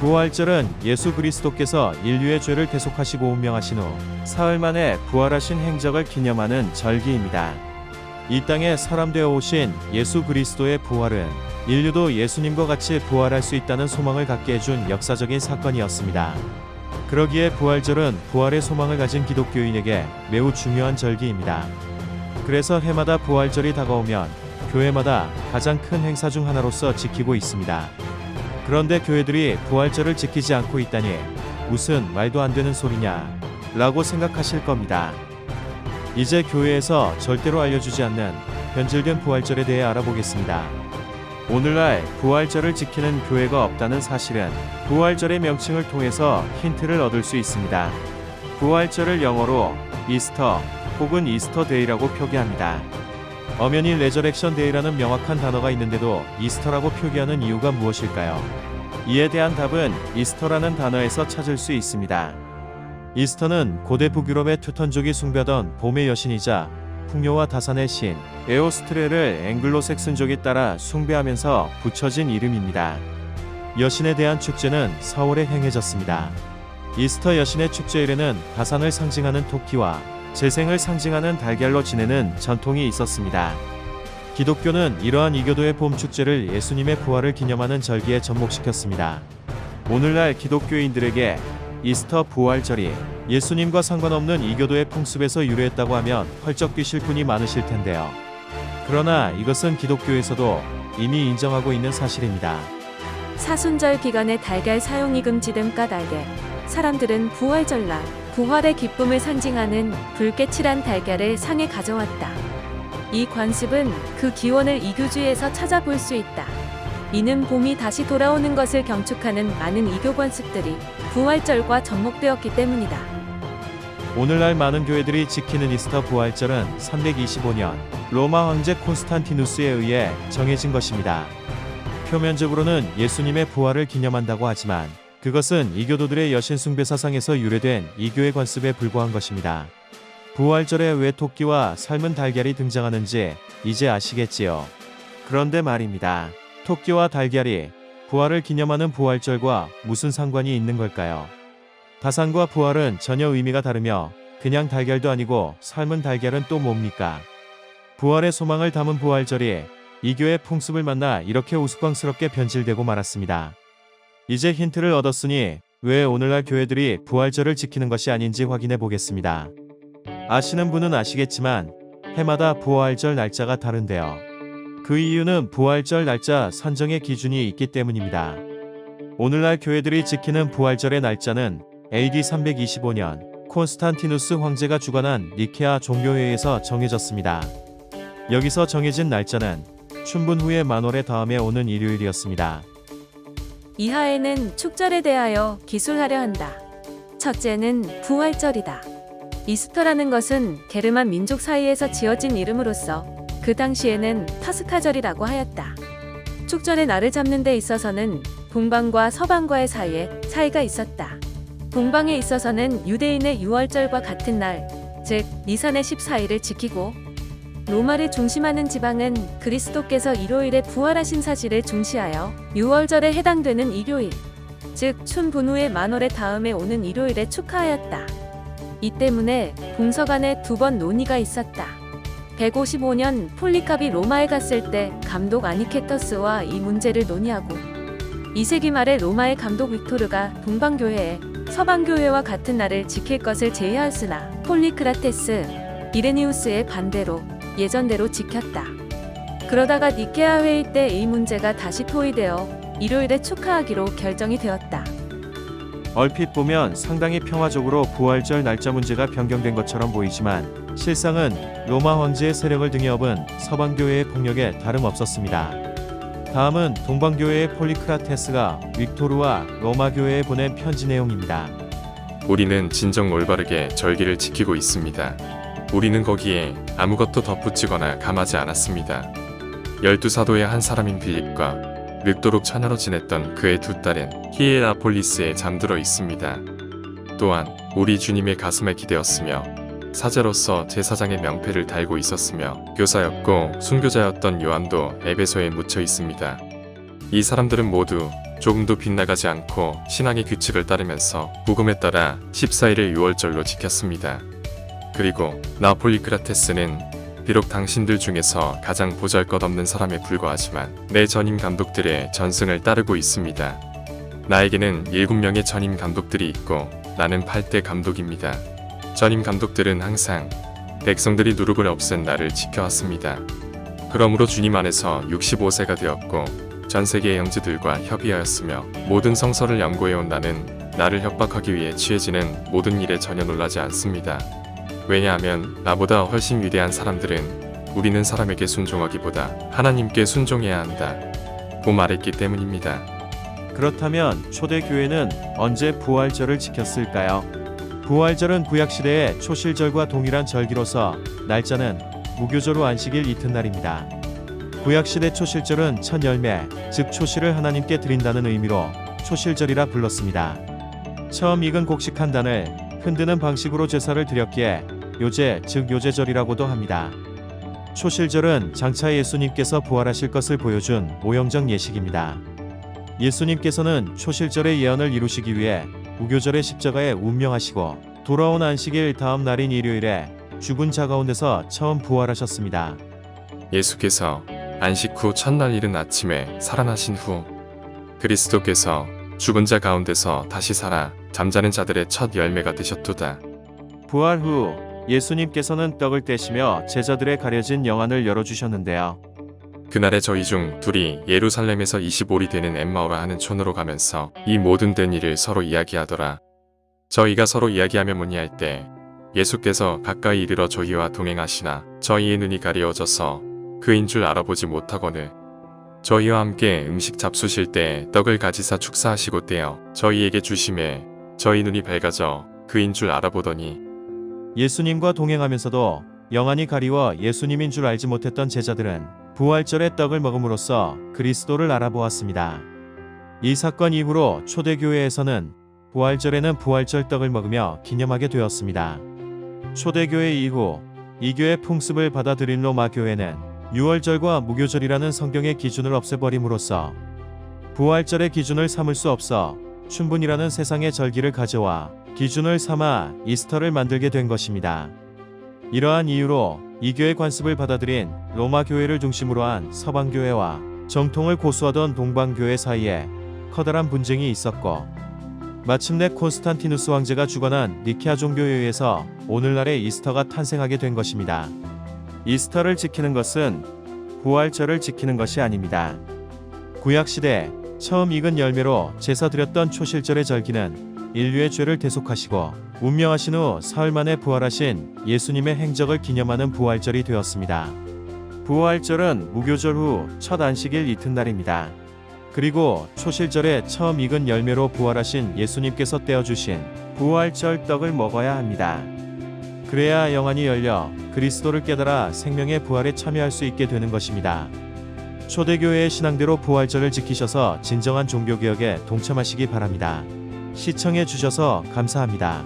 부활절은 예수 그리스도께서 인류의 죄를 대속하시고 운명하신 후 사흘 만에 부활하신 행적을 기념하는 절기입니다. 이 땅에 사람 되어 오신 예수 그리스도의 부활은 인류도 예수님과 같이 부활할 수 있다는 소망을 갖게 해준 역사적인 사건이었습니다. 그러기에 부활절은 부활의 소망을 가진 기독교인에게 매우 중요한 절기입니다. 그래서 해마다 부활절이 다가오면 교회마다 가장 큰 행사 중 하나로서 지키고 있습니다. 그런데 교회들이 부활절을 지키지 않고 있다니 무슨 말도 안 되는 소리냐 라고 생각하실 겁니다. 이제 교회에서 절대로 알려주지 않는 변질된 부활절에 대해 알아보겠습니다. 오늘날 부활절을 지키는 교회가 없다는 사실은 부활절의 명칭을 통해서 힌트를 얻을 수 있습니다. 부활절을 영어로 이스터 혹은 이스터 데이라고 표기합니다. 엄연히 레저렉션 데이라는 명확한 단어가 있는데도 이스터라고 표기하는 이유가 무엇일까요? 이에 대한 답은 이스터라는 단어에서 찾을 수 있습니다. 이스터는 고대 북유럽의 테턴족이 숭배하던 봄의 여신이자 풍요와 다산의 신 에오스트레를 앵글로색슨족이 따라 숭배하면서 붙여진 이름입니다. 여신에 대한 축제는 4월에 행해졌습니다. 이스터 여신의 축제일에는 다산을 상징하는 토끼와 재생을 상징하는 달걀로 지내는 전통이 있었습니다. 기독교는 이러한 이교도의 봄 축제를 예수님의 부활을 기념하는 절기에 접목시켰습니다. 오늘날 기독교인들에게 이스터 부활절이 예수님과 상관없는 이교도의 풍습에서 유래했다고 하면 펄쩍 뛰실 분이 많으실 텐데요. 그러나 이것은 기독교에서도 이미 인정하고 있는 사실입니다. 사순절 기간에 달걀 사용이 금지된 까닭에 사람들은 부활절날 부활의 기쁨을 상징하는 붉게 칠한 달걀을 상에 가져왔다. 이 관습은 그 기원을 이교주에서 찾아볼 수 있다. 이는 봄이 다시 돌아오는 것을 경축하는 많은 이교 관습들이 부활절과 접목되었기 때문이다. 오늘날 많은 교회들이 지키는 이스터 부활절은 325년 로마 황제 콘스탄티누스에 의해 정해진 것입니다. 표면적으로는 예수님의 부활을 기념한다고 하지만 그것은 이교도들의 여신 숭배 사상에서 유래된 이교의 관습에 불과한 것입니다. 부활절에 왜 토끼와 삶은 달걀이 등장하는지 이제 아시겠지요? 그런데 말입니다. 토끼와 달걀이 부활을 기념하는 부활절과 무슨 상관이 있는 걸까요? 다산과 부활은 전혀 의미가 다르며 그냥 달걀도 아니고 삶은 달걀은 또 뭡니까? 부활의 소망을 담은 부활절이 이교의 풍습을 만나 이렇게 우스꽝스럽게 변질되고 말았습니다. 이제 힌트를 얻었으니 왜 오늘날 교회들이 부활절을 지키는 것이 아닌지 확인해 보겠습니다. 아시는 분은 아시겠지만 해마다 부활절 날짜가 다른데요. 그 이유는 부활절 날짜 산정의 기준이 있기 때문입니다. 오늘날 교회들이 지키는 부활절의 날짜는 AD 325년 콘스탄티누스 황제가 주관한 니케아 종교회의에서 정해졌습니다. 여기서 정해진 날짜는 춘분 후의 만월의 다음에 오는 일요일이었습니다. 이하에는 축절에 대하여 기술하려 한다. 첫째는 부활절이다. 이스터라는 것은 게르만 민족 사이에서 지어진 이름으로서 그 당시에는 파스카절이라고 하였다. 축절의 날을 잡는 데 있어서는 동방과 서방과의 사이에 차이가 있었다. 동방에 있어서는 유대인의 6월절과 같은 날, 즉 니산의 14일을 지키고 로마를 중심하는 지방은 그리스도께서 일요일에 부활하신 사실을 중시하여 6월절에 해당되는 일요일, 즉 춘분후의 만월의 다음에 오는 일요일에 축하하였다. 이 때문에 동서간에 2번 논의가 있었다. 155년 폴리캅이 로마에 갔을 때 감독 아니케터스와 이 문제를 논의하고 2세기 말에 로마의 감독 빅토르가 동방교회에 서방교회와 같은 날을 지킬 것을 제의하였으나 폴리크라테스, 이레니우스의 반대로 예전대로 지켰다. 그러다가 니케아 회의 때 이 문제가 다시 토의되어 일요일에 축하하기로 결정이 되었다. 얼핏 보면 상당히 평화적으로 부활절 날짜 문제가 변경된 것처럼 보이지만 실상은 로마 황제의 세력을 등에 업은 서방교회의 폭력에 다름없었습니다. 다음은 동방교회의 폴리크라테스가 빅토르와 로마교회에 보낸 편지 내용입니다. 우리는 진정 올바르게 절기를 지키고 있습니다. 우리는 거기에 아무것도 덧붙이거나 감하지 않았습니다. 12사도의 한 사람인 빌립과 늙도록 처녀로 지냈던 그의 2딸은 히에라폴리스에 잠들어 있습니다. 또한 우리 주님의 가슴에 기대었으며 사제로서 제사장의 명패를 달고 있었으며 교사였고 순교자였던 요한도 에베소에 묻혀 있습니다. 이 사람들은 모두 조금도 빗나가지 않고 신앙의 규칙을 따르면서 복음에 따라 14일을 유월절로 지켰습니다. 그리고 나폴리크라테스는 비록 당신들 중에서 가장 보잘것없는 사람에 불과하지만 내 전임 감독들의 전승을 따르고 있습니다. 나에게는 7명의 전임 감독들이 있고 나는 8대 감독입니다. 전임 감독들은 항상 백성들이 누룩을 없앤 나를 지켜왔습니다. 그러므로 주님 안에서 65세가 되었고 전 세계의 형제들과 협의하였으며 모든 성서를 연구해온 나는 나를 협박하기 위해 취해지는 모든 일에 전혀 놀라지 않습니다. 왜냐하면 나보다 훨씬 위대한 사람들은 우리는 사람에게 순종하기보다 하나님께 순종해야 한다 고 말했기 때문입니다. 그렇다면 초대교회는 언제 부활절을 지켰을까요? 부활절은 구약시대의 초실절과 동일한 절기로서 날짜는 무교절 후 안식일 이튿날입니다. 구약시대 초실절은 첫 열매, 즉 초실을 하나님께 드린다는 의미로 초실절이라 불렀습니다. 처음 익은 곡식 한 단을 흔드는 방식으로 제사를 드렸기에 요제, 즉 요제절이라고도 합니다. 초실절은 장차 예수님께서 부활하실 것을 보여준 오형적 예식입니다. 예수님께서는 초실절의 예언을 이루시기 위해 무교절의 십자가에 운명하시고 돌아온 안식일 다음 날인 일요일에 죽은 자 가운데서 처음 부활하셨습니다. 예수께서 안식 후 첫날 이른 아침에 살아나신 후 그리스도께서 죽은 자 가운데서 다시 살아 잠자는 자들의 첫 열매가 되셨도다. 부활 후 예수님께서는 떡을 떼시며 제자들의 가려진 영안을 열어주셨는데요. 그날에 저희 중 둘이 예루살렘에서 25리 되는 엠마오라 하는 촌으로 가면서 이 모든 된 일을 서로 이야기하더라. 저희가 서로 이야기하며 문의할 때 예수께서 가까이 이르러 저희와 동행하시나 저희의 눈이 가리워져서 그인 줄 알아보지 못하거늘 저희와 함께 음식 잡수실 때 떡을 가지사 축사하시고 떼어 저희에게 주심에 저희 눈이 밝아져 그인 줄 알아보더니 예수님과 동행하면서도 영안이 가리워 예수님인 줄 알지 못했던 제자들은 부활절에 떡을 먹음으로써 그리스도를 알아보았습니다. 이 사건 이후로 초대교회에서는 부활절에는 부활절 떡을 먹으며 기념하게 되었습니다. 초대교회 이후 이 교회 풍습을 받아들인 로마 교회는 유월절과 무교절이라는 성경의 기준을 없애버림으로써 부활절의 기준을 삼을 수 없어 춘분이라는 세상의 절기를 가져와 기준을 삼아 이스터를 만들게 된 것입니다. 이러한 이유로 이 교회 관습을 받아들인 로마 교회를 중심으로 한 서방 교회와 정통을 고수하던 동방 교회 사이에 커다란 분쟁이 있었고 마침내 콘스탄티누스 황제가 주관한 니케아 종교에 의해서 오늘날의 이스터가 탄생하게 된 것입니다. 이스터를 지키는 것은 부활절을 지키는 것이 아닙니다. 구약시대 처음 익은 열매로 제사 드렸던 초실절의 절기는 인류의 죄를 대속하시고 운명하신 후 사흘 만에 부활하신 예수님의 행적을 기념하는 부활절이 되었습니다. 부활절은 무교절 후 첫 안식일 이튿날입니다. 그리고 초실절에 처음 익은 열매로 부활하신 예수님께서 떼어주신 부활절 떡을 먹어야 합니다. 그래야 영안이 열려 그리스도를 깨달아 생명의 부활에 참여할 수 있게 되는 것입니다. 초대교회의 신앙대로 부활절을 지키셔서 진정한 종교개혁에 동참하시기 바랍니다. 시청해 주셔서 감사합니다.